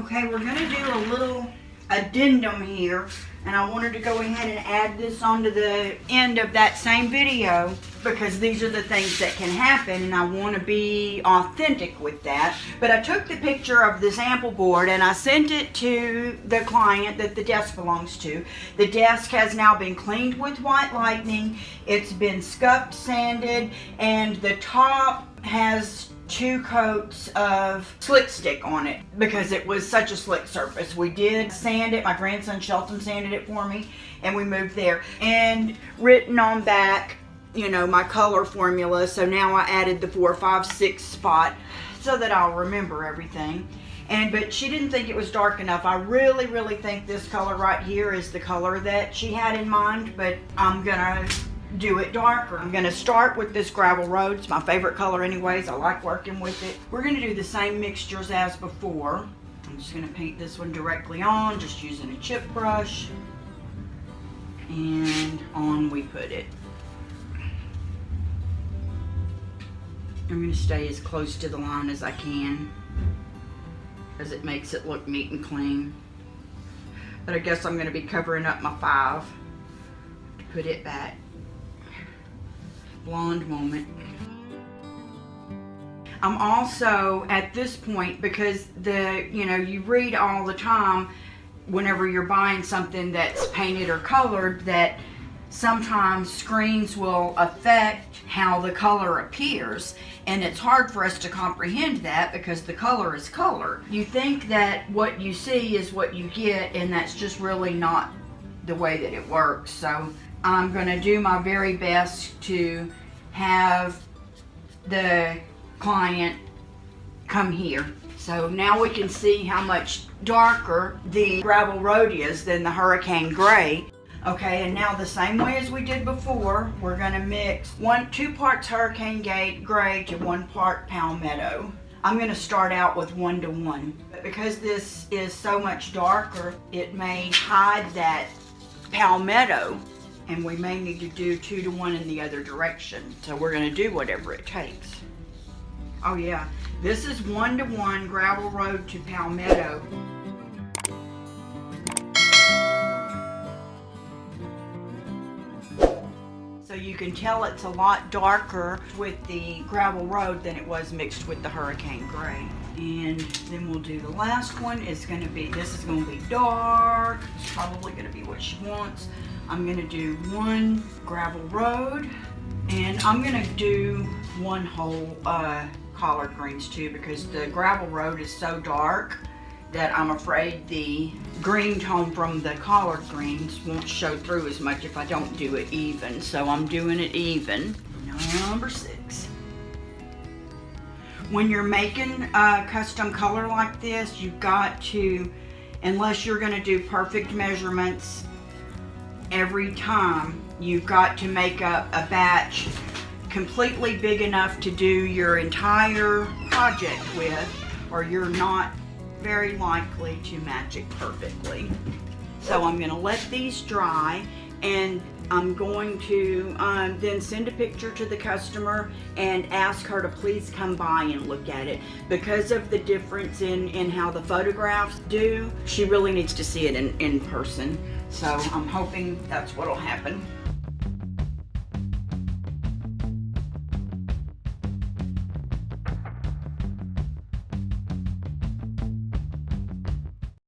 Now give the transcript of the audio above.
Okay, we're gonna do a little addendum here, and I wanted to go ahead and add this onto the end of that same video because these are the things that can happen, and I want to be authentic with that. But I took the picture of the sample board and I sent it to the client that the desk belongs to. The desk has now been cleaned with white lightning. It's been scuffed, sanded, and the top has 2 coats of slick stick on it because it was such a slick surface. We did sand it. My grandson Shelton sanded it for me, and we moved there. And written on back, you know, my color formula. So now I added the 4, 5, 6 spot so that I'll remember everything. But she didn't think it was dark enough. I really think this color right here is the color that she had in mind, but I'm gonna do it darker. I'm gonna start with this gravel road. It's my favorite color anyways. I like working with it. We're gonna do the same mixtures as before. I'm just gonna paint this one directly on, just using a chip brush. And on we put it. I'm gonna stay as close to the line as I can because it makes it look neat and clean. But I guess I'm gonna be covering up my 5 to put it back. Blonde moment. I'm also at this point, because you read all the time whenever you're buying something that's painted or colored that sometimes screens will affect how the color appears, and it's hard for us to comprehend that because the color is color. You think that what you see is what you get, and that's just really not the way that it works. So I'm going to do my very best to have the client come here. So now we can see how much darker the gravel road is than the hurricane gray. Okay, and now the same way as we did before, we're going to mix 2 parts hurricane gray to 1 part palmetto. I'm going to start out with 1 to 1. But because this is so much darker, it may hide that palmetto, and we may need to do 2 to 1 in the other direction. So we're going to do whatever it takes. Oh yeah, this is 1 to 1 gravel road to palmetto. So you can tell it's a lot darker with the gravel road than it was mixed with the hurricane gray. And then we'll do the last one. This is going to be dark. It's probably going to be what she wants. I'm going to do 1 gravel road, and I'm going to do 1 whole collard greens too, because the gravel road is so dark that I'm afraid the green tone from the collard greens won't show through as much if I don't do it even. So I'm doing it even. Number 6. When you're making a custom color like this, you've got to, unless you're going to do perfect measurements every time, you've got to make up a batch completely big enough to do your entire project with, or you're not very likely to match it perfectly. So I'm going to let these dry, and I'm going to then send a picture to the customer and ask her to please come by and look at it. Because of the difference in how the photographs do, she really needs to see it in person. So I'm hoping that's what'll happen.